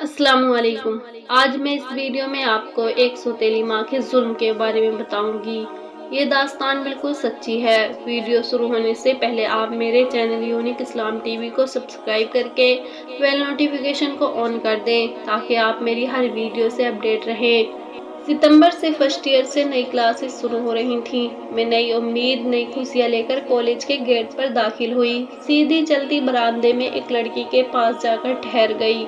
अस्सलाम वालेकुम। आज मैं इस वीडियो में आपको एक सौतेली माँ के जुल्म के बारे में बताऊंगी। ये दास्तान बिल्कुल सच्ची है। वीडियो शुरू होने से पहले आप मेरे चैनल यूनिक इस्लाम टीवी को सब्सक्राइब करके बेल नोटिफिकेशन को ऑन कर दें ताकि आप मेरी हर वीडियो से अपडेट रहें। सितंबर से फर्स्ट ईयर से नई क्लासेस शुरू हो रही थीं। मैं नई उम्मीद नई खुशियाँ लेकर कॉलेज के गेट पर दाखिल हुई। सीधी चलती बरामदे में एक लड़की के पास जाकर ठहर गई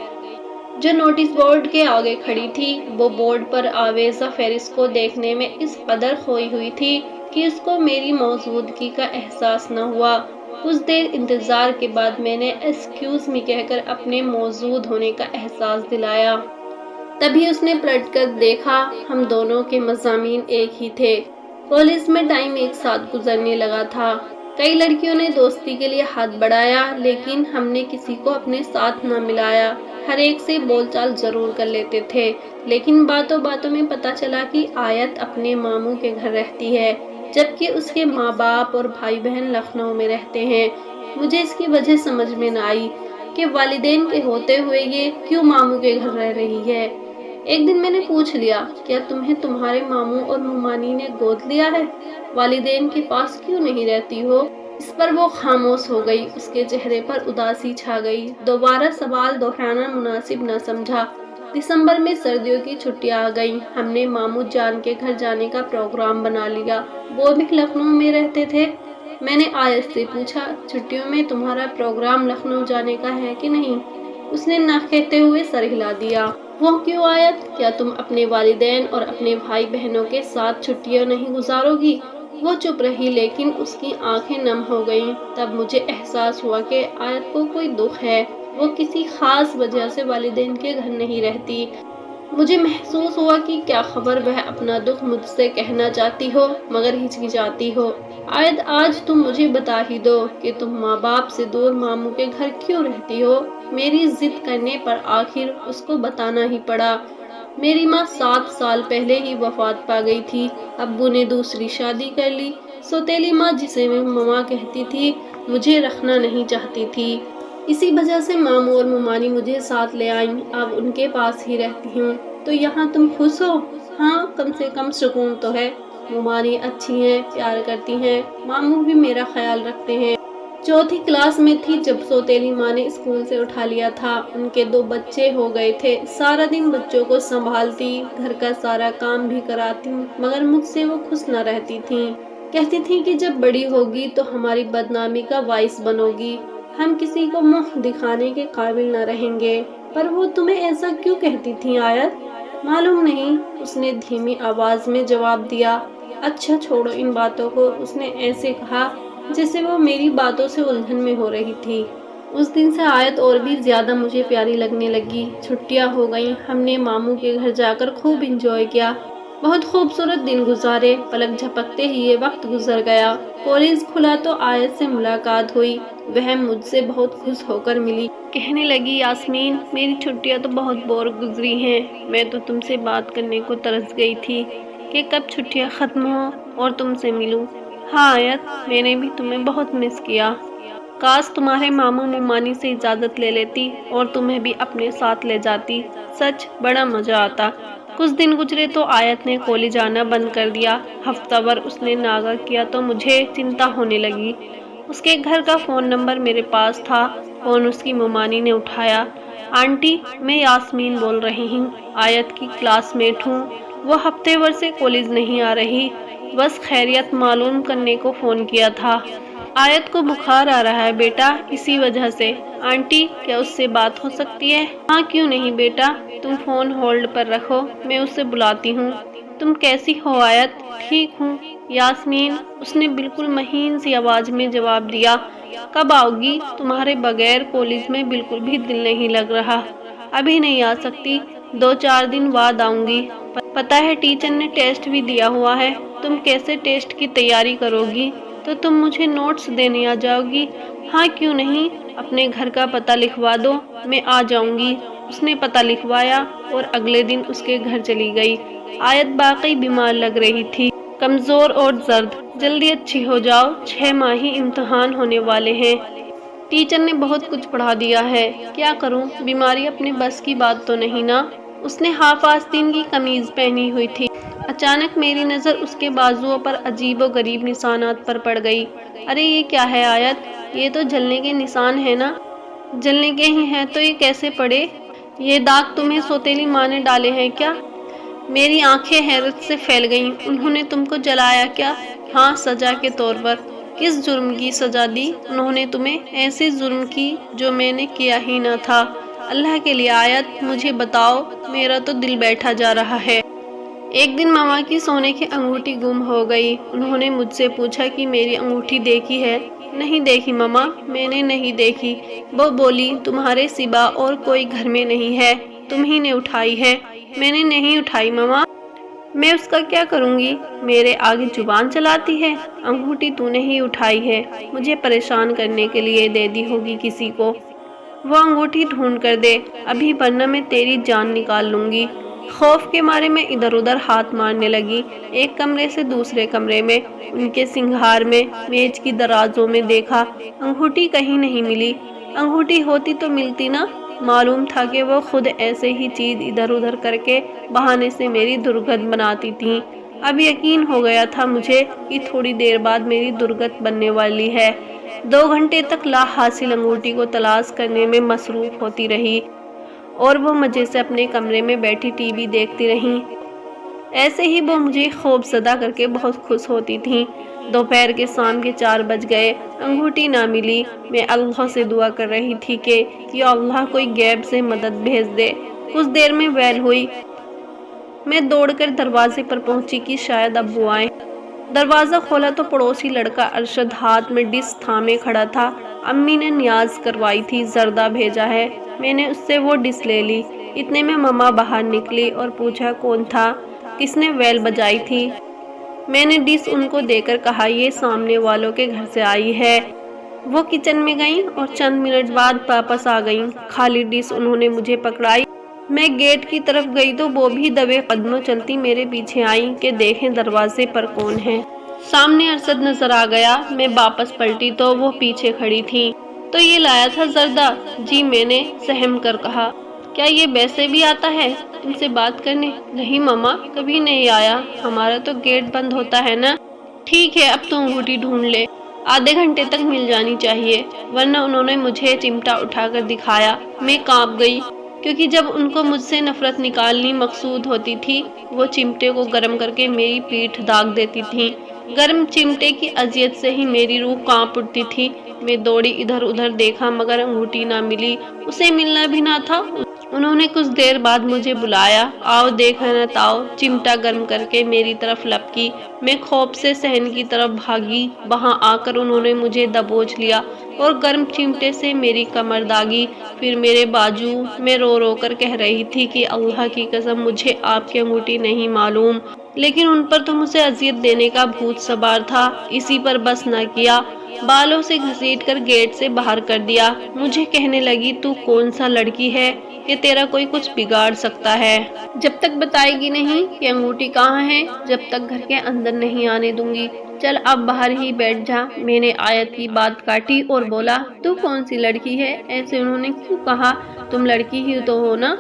जो नोटिस बोर्ड के आगे खड़ी थी। वो बोर्ड पर आवेजा फेरिस को देखने में इस कदर खोई हुई थी कि उसको मेरी मौजूदगी का एहसास न हुआ। कुछ देर इंतजार के बाद मैंने एक्सक्यूज मी कहकर अपने मौजूद होने का एहसास दिलाया। तभी उसने पलट कर देखा। हम दोनों के मज़ामीन एक ही थे। कॉलेज में टाइम एक साथ गुजरने लगा था। कई लड़कियों ने दोस्ती के लिए हाथ बढ़ाया लेकिन हमने किसी को अपने साथ न मिलाया। हर एक से बोलचाल जरूर कर लेते थे लेकिन बातों बातों में पता चला कि आयत अपने मामू के घर रहती है जबकि उसके माँ बाप और भाई बहन लखनऊ में रहते हैं। मुझे इसकी वजह समझ में न आई कि वालिदैन के होते हुए ये क्यों मामू के घर रह रही है। एक दिन मैंने पूछ लिया, क्या तुम्हें तुम्हारे मामू और मुमानी ने गोद लिया है? वालिदैन के पास क्यों नहीं रहती हो? इस पर वो खामोश हो गई। उसके चेहरे पर उदासी छा गई। दोबारा सवाल दोहराना मुनासिब न समझा। दिसंबर में सर्दियों की छुट्टियां आ गईं। हमने मामू जान के घर जाने का प्रोग्राम बना लिया। वो भी लखनऊ में रहते थे। मैंने आयत से पूछा, छुट्टियों में तुम्हारा प्रोग्राम लखनऊ जाने का है कि नहीं? उसने ना कहते हुए सर हिला दिया। वो क्यों आयत? क्या तुम अपने वालिदैन और अपने भाई बहनों के साथ छुट्टियां नहीं गुजारोगी? वो चुप रही लेकिन उसकी आंखें नम हो गईं। तब मुझे एहसास हुआ कि आयत को कोई दुख है। वो किसी खास वजह से वालिदैन के घर नहीं रहती। मुझे महसूस हुआ कि क्या खबर वह अपना दुख मुझसे कहना चाहती हो मगर हिचकिचाती हो। आयत, आज तुम मुझे बता ही दो कि तुम माँ बाप से दूर मामू के घर क्यों रहती हो? मेरी जिद करने पर आखिर उसको बताना ही पड़ा। मेरी माँ 7 साल पहले ही वफात पा गई थी। अब्बू ने दूसरी शादी कर ली। सौतेली माँ जिसे मैं ममा कहती थी मुझे रखना नहीं चाहती थी। इसी वजह से मामू और मुमानी मुझे साथ ले आईं। अब उनके पास ही रहती हूँ। तो यहाँ तुम खुश हो? हाँ, कम से कम सुकून तो है। मुमानी अच्छी हैं, प्यार करती हैं। मामू भी मेरा ख्याल रखते हैं। चौथी क्लास में थी जब सौतेली माँ ने स्कूल से उठा लिया था। उनके 2 बच्चे हो गए थे। सारा दिन बच्चों को संभालती, घर का सारा काम भी कराती मगर मुझसे वो खुश न रहती थी। कहती थी कि जब बड़ी होगी तो हमारी बदनामी का बाइस बनोगी। हम किसी को मुंह दिखाने के काबिल न रहेंगे। पर वो तुम्हें ऐसा क्यों कहती थी आयत? मालूम नहीं, उसने धीमी आवाज में जवाब दिया। अच्छा छोड़ो इन बातों को। उसने ऐसे कहा जैसे वो मेरी बातों से उलझन में हो रही थी। उस दिन से आयत और भी ज्यादा मुझे प्यारी लगने लगी। छुट्टियां हो गईं। हमने मामू के घर जाकर खूब एंजॉय किया। बहुत खूबसूरत दिन गुजारे। पलक झपकते ही ये वक्त गुजर गया। कॉलेज खुला तो आयत से मुलाकात हुई। वह मुझसे बहुत खुश होकर मिली। कहने लगी, यास्मीन, मेरी छुट्टियां तो बहुत बोर गुजरी हैं। मैं तो तुमसे बात करने को तरस गई थी कि कब छुट्टियां खत्म हो और तुमसे मिलूं। हाँ आयत, मैंने भी तुम्हें बहुत मिस किया। काश तुम्हारे मामू मुमानी से इजाजत ले लेती और तुम्हें भी अपने साथ ले जाती। सच बड़ा मजा आता। कुछ दिन गुजरे तो आयत ने कॉलेज आना बंद कर दिया। हफ्ताभर उसने नागा किया तो मुझे चिंता होने लगी। उसके घर का फोन नंबर मेरे पास था। फोन उसकी मुमानी ने उठाया। आंटी, मैं यास्मीन बोल रही हूँ। आयत की क्लासमेट हूँ। वो हफ्ते भर से कॉलेज नहीं आ रही। बस खैरियत मालूम करने को फोन किया था। आयत को बुखार आ रहा है बेटा, इसी वजह से। आंटी, क्या उससे बात हो सकती है? हाँ, क्यों नहीं बेटा, तुम फोन होल्ड पर रखो, मैं उसे बुलाती हूँ। तुम कैसी हो आयत? ठीक हूँ यास्मीन, उसने बिल्कुल महीन सी आवाज में जवाब दिया। कब आओगी? तुम्हारे बगैर कॉलेज में बिल्कुल भी दिल नहीं लग रहा। अभी नहीं आ सकती, 2-4 दिन बाद आऊंगी। पता है टीचर ने टेस्ट भी दिया हुआ है। तुम कैसे टेस्ट की तैयारी करोगी? तो तुम मुझे नोट्स देने आ जाओगी? हाँ, क्यों नहीं। अपने घर का पता लिखवा दो, मैं आ जाऊंगी। उसने पता लिखवाया और अगले दिन उसके घर चली गई। आयत बाकी बीमार लग रही थी, कमजोर और जर्द। जल्दी अच्छी हो जाओ, 6 माही इम्तिहान होने वाले हैं। टीचर ने बहुत कुछ पढ़ा दिया है, क्या करूं, बीमारी अपने बस की बात तो नहीं ना। उसने हाफ आस्तीन की कमीज पहनी हुई थी। अचानक मेरी नज़र उसके बाजुओं पर अजीब व गरीब निशानात पर पड़ गई। अरे ये क्या है आयत, ये तो जलने के निशान है ना। जलने के ही हैं तो ये कैसे पड़े? ये दाग तुम्हें सौतेली माँ ने डाले हैं क्या? मेरी आंखें हैरत से फैल गईं। उन्होंने तुमको जलाया क्या? हाँ, सजा के तौर पर। किस जुर्म की सजा दी उन्होंने तुम्हें? ऐसे जुर्म की जो मैंने किया ही न था। अल्लाह के लिए आयत, मुझे बताओ, मेरा तो दिल बैठा जा रहा है। एक दिन मामा की सोने की अंगूठी गुम हो गई। उन्होंने मुझसे पूछा कि मेरी अंगूठी देखी है? नहीं देखी मामा, मैंने नहीं देखी। वो बोली, तुम्हारे सिवा और कोई घर में नहीं है, तुम ही ने उठाई है। मैंने नहीं उठाई मामा। मैं उसका क्या करूंगी? मेरे आगे जुबान चलाती है। अंगूठी तूने ही उठाई है, मुझे परेशान करने के लिए दे दी होगी किसी को। वो अंगूठी ढूंढ कर दे अभी, वरना मैं तेरी जान निकाल लूंगी। खौफ के मारे मैं इधर उधर हाथ मारने लगी। एक कमरे से दूसरे कमरे में, उनके सिंगार में, मेज की दराजों में देखा, अंगूठी कहीं नहीं मिली। अंगूठी होती तो मिलती ना। मालूम था कि वो खुद ऐसे ही चीज इधर उधर करके बहाने से मेरी दुर्गत बनाती थीं। अब यकीन हो गया था मुझे कि थोड़ी देर बाद मेरी दुर्गत बनने वाली है। 2 घंटे तक ला हासिल अंगूठी को तलाश करने में मसरूफ होती रही और वो मजे से अपने कमरे में बैठी टीवी देखती रहीं। ऐसे ही वो मुझे खौफज़दा करके बहुत खुश होती थीं। दोपहर के शाम के 4 बज गए, अंगूठी ना मिली। मैं अल्लाह से दुआ कर रही थी कि या अल्लाह कोई गैब से मदद भेज दे। कुछ देर में वैल हुई। मैं दौड़कर दरवाजे पर पहुंची कि शायद अब्बू आए। दरवाज़ा खोला तो पड़ोसी लड़का अरशद हाथ में डिश थामे खड़ा था। अम्मी ने न्याज करवाई थी, जर्दा भेजा है। मैंने उससे वो डिश ले ली। इतने में मम्मा बाहर निकली और पूछा कौन था, किसने वेल बजाई थी। मैंने डिश उनको देकर कहा ये सामने वालों के घर से आई है। वो किचन में गईं और चंद मिनट बाद वापस आ गईं। खाली डिश उन्होंने मुझे पकड़ाई। मैं गेट की तरफ गई तो वो भी दबे कदमों चलती मेरे पीछे आई कि देखें दरवाजे पर कौन है। सामने अरशद नजर आ गया। मैं वापस पलटी तो वो पीछे खड़ी थी। तो ये लाया था जर्दा? जी, मैंने सहम कर कहा। क्या ये वैसे भी आता है तुमसे बात करने? नहीं मामा, कभी नहीं आया, हमारा तो गेट बंद होता है ना। ठीक है, अब तो अंगूठी ढूंढ ले, आधे घंटे तक मिल जानी चाहिए, वरना। उन्होंने मुझे चिमटा उठाकर दिखाया। मैं कांप गई, क्योंकि जब उनको मुझसे नफरत निकालनी मकसूद होती थी, वो चिमटे को गर्म करके मेरी पीठ दाग देती थी। गर्म चिमटे की अजियत से ही मेरी रूह कांप उठती थी। मैं दौड़ी, इधर उधर देखा, मगर अंगूठी ना मिली। उसे मिलना भी ना था। उन्होंने कुछ देर बाद मुझे बुलाया। आओ देखा न ताओ। चिमटा गर्म करके मेरी तरफ लपकी। मैं खौफ से सहन की तरफ भागी। वहां आकर उन्होंने मुझे दबोच लिया और गर्म चिमटे से मेरी कमर दागी, फिर मेरे बाजू। मैं रो रो कर कह रही थी कि अल्लाह की कसम, मुझे आपकी अंगूठी नहीं मालूम, लेकिन उन पर तो मुझे अजियत देने का भूत सवार था। इसी पर बस न किया, बालों से घसीटकर गेट से बाहर कर दिया। मुझे कहने लगी, तू कौन सा लड़की है कि तेरा कोई कुछ बिगाड़ सकता है? जब तक बताएगी नहीं कि अंगूठी कहाँ है, जब तक घर के अंदर नहीं आने दूंगी। चल अब बाहर ही बैठ जा। मैंने आयत की बात काटी और बोला, तू कौन सी लड़की है? ऐसे उन्होंने क्यों कहा? तुम लड़की ही तो हो ना।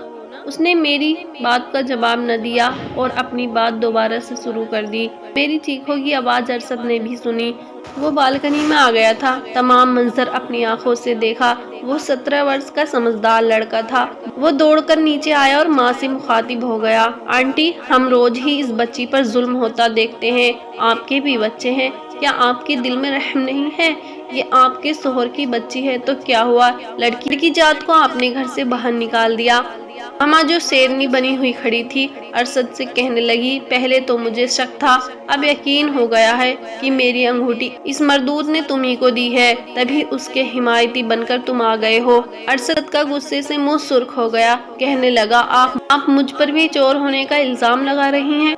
उसने मेरी बात का जवाब न दिया और अपनी बात दोबारा से शुरू कर दी। मेरी चीखों की आवाज़ अरशद ने भी सुनी। वो बालकनी में आ गया था। तमाम मंजर अपनी आंखों से देखा। वो 17 वर्ष का समझदार लड़का था। वो दौड़कर नीचे आया और माँ से मुखातिब हो गया। आंटी, हम रोज ही इस बच्ची पर जुल्म होता देखते हैं। आपके भी बच्चे हैं, क्या आपके दिल में रहम नहीं है? ये आपके शोहर की बच्ची है तो क्या हुआ? लड़की की जात को आपने घर से बाहर निकाल दिया। अम्मा जो शेरनी बनी हुई खड़ी थी, अरशद से कहने लगी, पहले तो मुझे शक था, अब यकीन हो गया है कि मेरी अंगूठी इस मर्दूद ने तुम्ही को दी है, तभी उसके हिमायती बनकर तुम आ गए हो। अरशद का गुस्से से मुंह सुर्ख हो गया। कहने लगा, आप मुझ पर भी चोर होने का इल्जाम लगा रही हैं।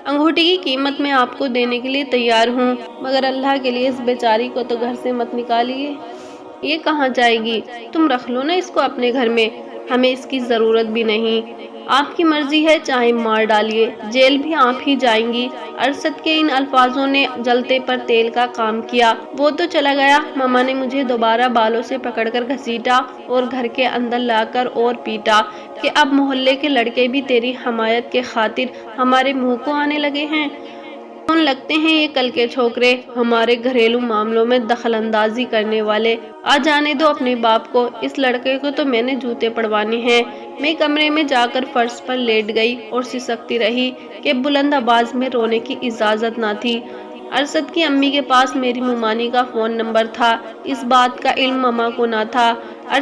अंगूठी की कीमत मैं आपको देने के लिए तैयार हूँ, मगर अल्लाह के लिए इस बेचारी को तो घर से मत निकालिए। ये कहाँ जाएगी? तुम रख लो ना इसको अपने घर में, हमें इसकी जरूरत भी नहीं। آپ کی مرضی ہے، چاہے مار ڈالیے، جیل بھی آپ ہی جائیں گی۔ ارشد کے ان الفاظوں نے جلتے پر تیل کا کام کیا۔ وہ تو چلا گیا، ماما نے مجھے دوبارہ بالوں سے پکڑ کر گھسیٹا اور گھر کے اندر لا کر اور پیٹا کہ اب محلے کے لڑکے بھی تیری حمایت کے خاطر ہمارے منہ کو آنے لگے ہیں۔ کون لگتے ہیں یہ کل کے چھوکرے، ہمارے گھریلو معاملوں میں دخل اندازی کرنے والے۔ آ جانے دو اپنے باپ کو، اس لڑکے کو تو میں نے جوتے پڑوانے ہیں۔ میں کمرے میں جا کر فرش پر لیٹ گئی اور سسکتی رہی کہ بلند آواز میں رونے کی اجازت نہ تھی۔ ارشد کی امی کے پاس میری ممانی کا فون نمبر تھا، اس بات کا علم ماما کو نہ تھا۔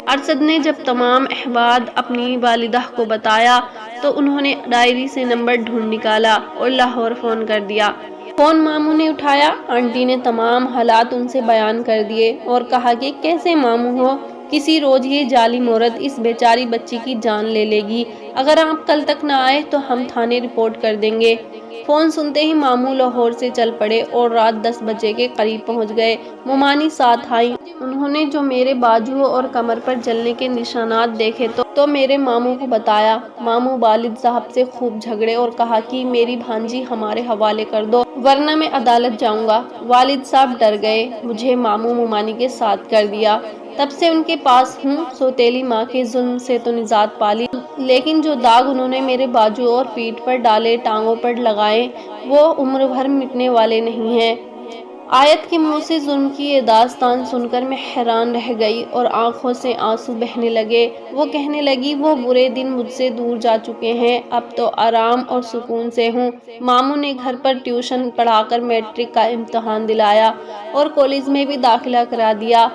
ارشد نے جب تمام احوال اپنی والدہ کو بتایا تو انہوں نے ڈائری سے نمبر ڈھونڈ نکالا اور لاہور فون کر دیا۔ فون ماموں نے اٹھایا، آنٹی نے تمام حالات ان سے بیان کر دیے اور کہا کہ کیسے ماموں ہو، کسی روز یہ ظالم عورت اس بیچاری بچی کی جان لے لے گی، اگر آپ کل تک نہ آئے تو ہم تھانے رپورٹ کر دیں گے۔ فون سنتے ہی ماموں لاہور سے چل پڑے اور رات 10 بجے کے قریب پہنچ گئے۔ ممانی ساتھ آئی، انہوں نے جو میرے بازو اور کمر پر جلنے کے نشانات دیکھے تو میرے ماموں کو بتایا۔ ماموں والد صاحب سے خوب جھگڑے اور کہا کہ میری بھانجی ہمارے حوالے کر دو ورنہ میں عدالت جاؤں گا۔ والد صاحب ڈر گئے، مجھے ماموں ممانی کے ساتھ کر دیا۔ تب سے ان کے پاس ہوں، سوتیلی ماں کے ظلم سے تو نجات پالی، لیکن جو داغ انہوں نے میرے بازو اور پیٹھ پر ڈالے، ٹانگوں پر لگائے، وہ عمر بھر مٹنے والے نہیں ہیں۔ آیت کے منہ سے ظلم کی یہ داستان سن کر میں حیران رہ گئی اور آنکھوں سے آنسو بہنے لگے۔ وہ کہنے لگی، وہ برے دن مجھ سے دور جا چکے ہیں، اب تو آرام اور سکون سے ہوں۔ ماموں نے گھر پر ٹیوشن پڑھا کر میٹرک کا امتحان دلایا اور کالج میں بھی داخلہ کرا دیا۔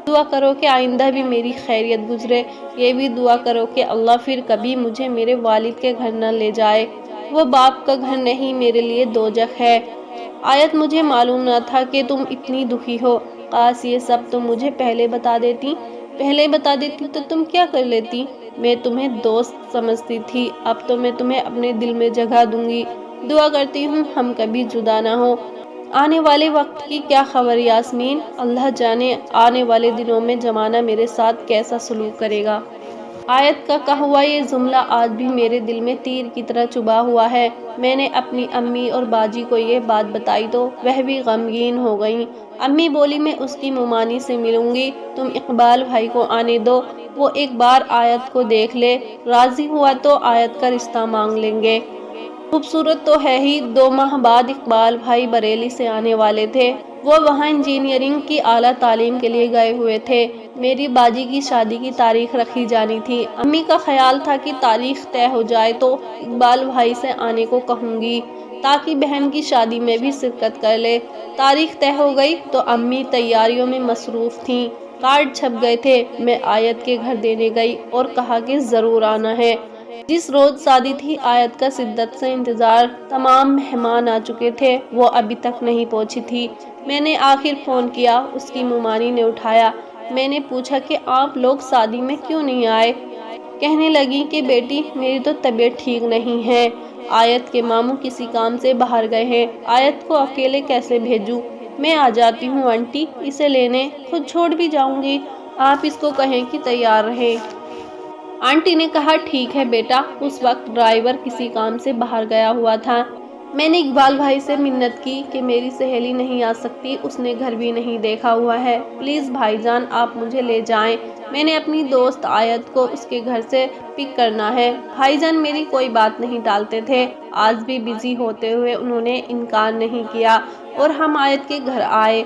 دعا کرو کہ آئندہ بھی میری خیریت گزرے، یہ بھی دعا کرو کہ اللہ پھر کبھی مجھے میرے والد کے گھر نہ لے جائے، وہ باپ کا گھر نہیں، میرے لیے دوزخ ہے۔ آیت، مجھے معلوم نہ تھا کہ تم اتنی دکھی ہو، کاش یہ سب تم مجھے پہلے بتا دیتی تو تم کیا کر لیتی؟ میں تمہیں دوست سمجھتی تھی، اب تو میں تمہیں اپنے دل میں جگہ دوں گی۔ دعا کرتی ہوں ہم کبھی جدا نہ ہوں۔ آنے والے وقت کی کیا خبر یاسمین، اللہ جانے آنے والے دنوں میں زمانہ میرے ساتھ کیسا سلوک کرے گا۔ آیت کا کہا ہوا یہ جملہ آج بھی میرے دل میں تیر کی طرح چبھا ہوا ہے۔ میں نے اپنی امی اور باجی کو یہ بات بتائی تو وہ بھی غمگین ہو گئیں۔ امی بولی، میں اس کی ممانی سے ملوں گی، تم اقبال بھائی کو آنے دو، وہ ایک بار آیت کو دیکھ لے، راضی ہوا تو آیت کا رشتہ مانگ لیں گے۔ خوبصورت تو ہے ہی۔ 2 ماہ بعد اقبال بھائی بریلی سے آنے والے تھے، وہ وہاں انجینئرنگ کی اعلیٰ تعلیم کے لیے گئے ہوئے تھے۔ میری باجی کی شادی کی تاریخ رکھی جانی تھی، امی کا خیال تھا کہ تاریخ طے ہو جائے تو اقبال بھائی سے آنے کو کہوں گی تاکہ بہن کی شادی میں بھی شرکت کر لے۔ تاریخ طے ہو گئی تو امی تیاریوں میں مصروف تھیں، کارڈ چھپ گئے تھے، میں آیت کے گھر دینے گئی اور کہا کہ ضرور آنا ہے۔ جس روز شادی تھی آیت کا شدت سے انتظار، تمام مہمان آ چکے تھے، وہ ابھی تک نہیں پہنچی تھی۔ میں نے آخر فون کیا، اس کی ممانی نے اٹھایا۔ میں نے پوچھا کہ آپ لوگ شادی میں کیوں نہیں آئے؟ کہنے لگی کہ بیٹی میری تو طبیعت ٹھیک نہیں ہے، آیت کے ماموں کسی کام سے باہر گئے ہیں، آیت کو اکیلے کیسے بھیجوں؟ میں آ جاتی ہوں آنٹی اسے لینے، خود چھوڑ بھی جاؤں گی، آپ اس کو کہیں کہ تیار رہے۔ آنٹی نے کہا ٹھیک ہے بیٹا۔ اس وقت ڈرائیور کسی کام سے باہر گیا ہوا تھا۔ میں نے اقبال بھائی سے منت کی کہ میری سہیلی نہیں آ سکتی، اس نے گھر بھی نہیں دیکھا ہوا ہے، پلیز بھائی جان آپ مجھے لے جائیں، میں نے اپنی دوست آیت کو اس کے گھر سے پک کرنا ہے۔ بھائی جان میری کوئی بات نہیں ٹالتے تھے، آج بھی بزی ہوتے ہوئے انہوں نے انکار نہیں کیا اور ہم آیت کے گھر آئے۔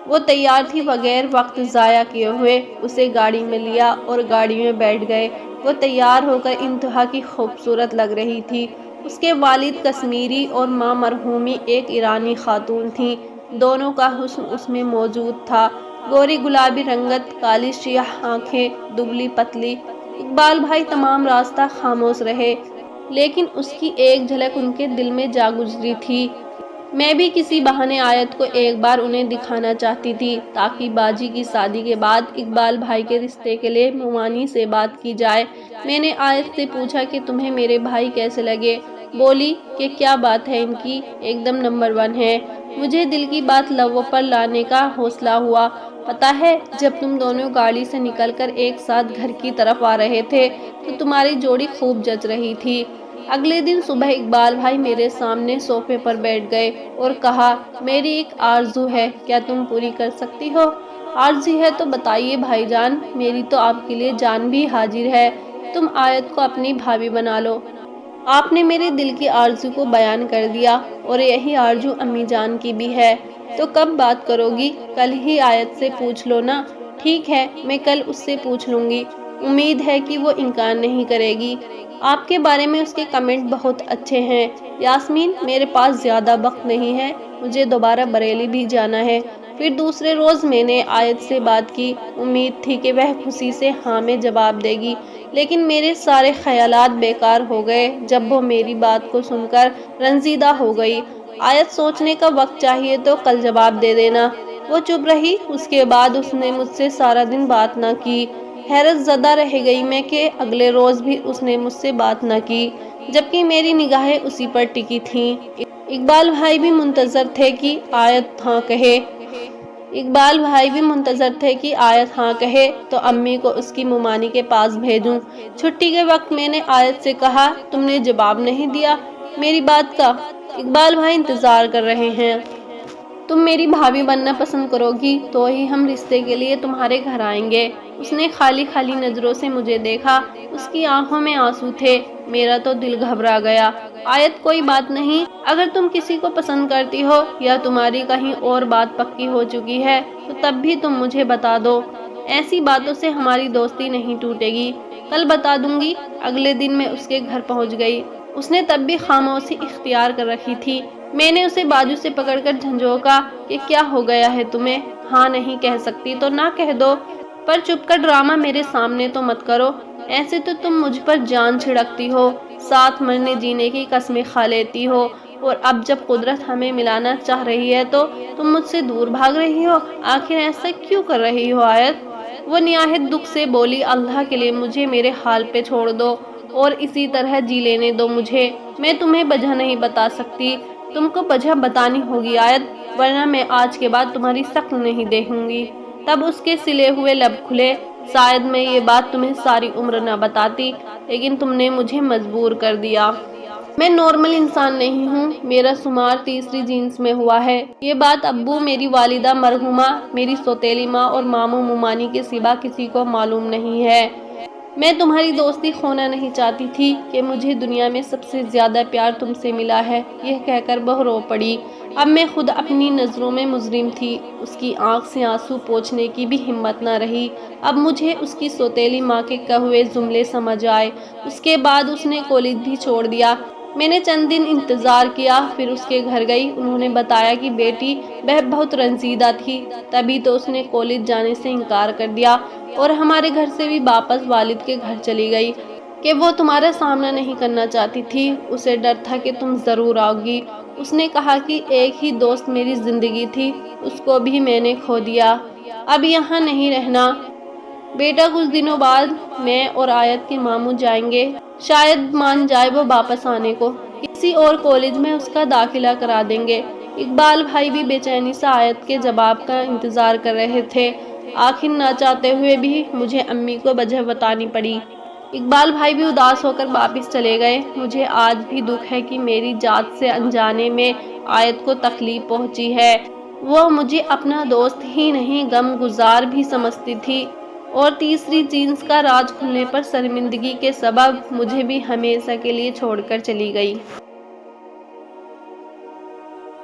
وہ تیار تھی، بغیر وقت ضائع کیے ہوئے اسے گاڑی میں لیا اور گاڑی میں بیٹھ گئے۔ وہ تیار ہو کر انتہا کی خوبصورت لگ رہی تھی۔ اس کے والد کشمیری اور ماں مرحومی ایک ایرانی خاتون تھیں، دونوں کا حسن اس میں موجود تھا، گوری گلابی رنگت، کالی سیاہ آنکھیں، دبلی پتلی۔ اقبال بھائی تمام راستہ خاموش رہے، لیکن اس کی ایک جھلک ان کے دل میں جا گزری تھی۔ میں بھی کسی بہانے آیت کو ایک بار انہیں دکھانا چاہتی تھی تاکہ باجی کی شادی کے بعد اقبال بھائی کے رشتے کے لیے ممانی سے بات کی جائے۔ میں نے آیت سے پوچھا کہ تمہیں میرے بھائی کیسے لگے؟ بولی کہ کیا بات ہے ان کی، ایک دم نمبر 1 ہے۔ مجھے دل کی بات لبوں پر لانے کا حوصلہ ہوا، پتہ ہے جب تم دونوں گاڑی سے نکل کر ایک ساتھ گھر کی طرف آ رہے تھے تو تمہاری جوڑی خوب جچ رہی تھی۔ اگلے دن صبح اقبال بھائی میرے سامنے صوفے پر بیٹھ گئے اور کہا، میری ایک آرزو ہے، کیا تم پوری کر سکتی ہو؟ عارضی ہے تو بتائیے بھائی جان، میری تو آپ کے لیے جان بھی حاضر ہے، تم آیت کو اپنی بھابھی بنا لو۔ آپ نے میرے دل کی آرزو کو بیان کر دیا اور یہی آرزو امی جان کی بھی ہے، تو کب بات کرو گی؟ کل ہی آیت سے پوچھ لو نا۔ ٹھیک ہے، میں کل اس سے پوچھ لوں گی، امید ہے کہ وہ انکار نہیں کرے گی۔ آپ کے بارے میں اس کے کمنٹ بہت اچھے ہیں۔ یاسمین، میرے پاس زیادہ وقت نہیں ہے، مجھے دوبارہ بریلی بھی جانا ہے۔ پھر دوسرے روز میں نے آیت سے بات کی، امید تھی کہ وہ خوشی سے ہاں میں جواب دے گی، لیکن میرے سارے خیالات بیکار ہو گئے جب وہ میری بات کو سن کر رنجیدہ ہو گئی۔ آیت، سوچنے کا وقت چاہیے تو کل جواب دے دینا۔ وہ چپ رہی، اس کے بعد اس نے مجھ سے سارا دن بات نہ کی۔ حیرت زدہ رہ گئی میں کہ اگلے روز بھی اس نے مجھ سے بات نہ کی، جبکہ میری نگاہیں اسی پر ٹکی تھیں۔ اقبال بھائی بھی منتظر تھے کہ آیت ہاں کہے تو امی کو اس کی ممانی کے پاس بھیجوں۔ چھٹی کے وقت میں نے آیت سے کہا، تم نے جواب نہیں دیا میری بات کا؟ اقبال بھائی انتظار کر رہے ہیں۔ تم میری بھابھی بننا پسند کرو گی تو ہی ہم رشتے کے لیے تمہارے گھر آئیں گے۔ اس نے خالی خالی نظروں سے مجھے دیکھا، اس کی آنکھوں میں آنسو تھے۔ میرا تو دل گھبرا گیا۔ آیت، کوئی بات نہیں، اگر تم کسی کو پسند کرتی ہو یا تمہاری کہیں اور بات پکی ہو چکی ہے تو تب بھی تم مجھے بتا دو، ایسی باتوں سے ہماری دوستی نہیں ٹوٹے گی۔ کل بتا دوں گی۔ اگلے دن میں اس کے گھر پہنچ گئی۔ اس نے تب بھی خاموشی اختیار کر رکھی تھی۔ میں نے اسے بازو سے پکڑ کر جھنجھوڑا کہ کیا ہو گیا ہے تمہیں؟ ہاں نہیں کہہ سکتی تو نہ کہہ دو، پر چپ کا ڈرامہ میرے سامنے تو مت کرو، ایسے تو تم مجھ پر جان چھڑکتی ہو، ساتھ مرنے جینے کی قسمیں کھا لیتی ہو، اور اب جب قدرت ہمیں ملانا چاہ رہی ہے تو تم مجھ سے دور بھاگ رہی ہو۔ آخر ایسا کیوں کر رہی ہو آیت؟ وہ نہایت دکھ سے بولی، اللہ کے لیے مجھے میرے حال پہ چھوڑ دو اور اسی طرح جی لینے دو مجھے، میں تمہیں وجہ نہیں بتا سکتی، تم کو وجہ بتانی ہوگی آیت، ورنہ میں آج کے بعد تمہاری شکل نہیں دیکھوں گی۔ تب اس کے سلے ہوئے لب کھلے، شاید میں یہ بات تمہیں ساری عمر نہ بتاتی، لیکن تم نے مجھے مجبور کر دیا۔ میں نارمل انسان نہیں ہوں، میرا شمار تیسری جنس میں ہوا ہے۔ یہ بات ابو، میری والدہ مرحومہ، میری سوتیلی ماں اور ماموں ممانی کے سوا کسی کو معلوم نہیں ہے۔ میں تمہاری دوستی کھونا نہیں چاہتی تھی کہ مجھے دنیا میں سب سے زیادہ پیار تم سے ملا ہے، یہ کہہ کر وہ رو پڑی۔ اب میں خود اپنی نظروں میں مجرم تھی، اس کی آنکھ سے آنسو پوچھنے کی بھی ہمت نہ رہی۔ اب مجھے اس کی سوتیلی ماں کے کہے ہوئے جملے سمجھ آئے۔ اس کے بعد اس نے کالج بھی چھوڑ دیا۔ میں نے چند دن انتظار کیا، پھر اس کے گھر گئی، انہوں نے بتایا کہ بیٹی وہ بہت رنجیدہ تھی، تبھی تو اس نے کالج جانے سے انکار کر دیا اور ہمارے گھر سے بھی واپس والد کے گھر چلی گئی کہ وہ تمہارا سامنا نہیں کرنا چاہتی تھی، اسے ڈر تھا کہ تم ضرور آؤ گی۔ اس نے کہا کہ ایک ہی دوست میری زندگی تھی، اس کو بھی میں نے کھو دیا، اب یہاں نہیں رہنا۔ بیٹا کچھ دنوں بعد میں اور آیت کے ماموں جائیں گے، شاید مان جائے وہ واپس آنے کو، کسی اور کالج میں اس کا داخلہ کرا دیں گے۔ اقبال بھائی بھی بے چینی سے آیت کے جواب کا انتظار کر رہے تھے۔ آخر نہ چاہتے ہوئے بھی مجھے امی کو وجہ بتانی پڑی۔ اقبال بھائی بھی اداس ہو کر واپس چلے گئے۔ مجھے آج بھی دکھ ہے کہ میری ذات سے انجانے میں آیت کو تکلیف پہنچی ہے، وہ مجھے اپنا دوست ہی نہیں غم گزار بھی سمجھتی تھی، اور تیسری جنس کا راز کھلنے پر شرمندگی کے سبب مجھے بھی ہمیشہ کے لیے چھوڑ کر چلی گئی۔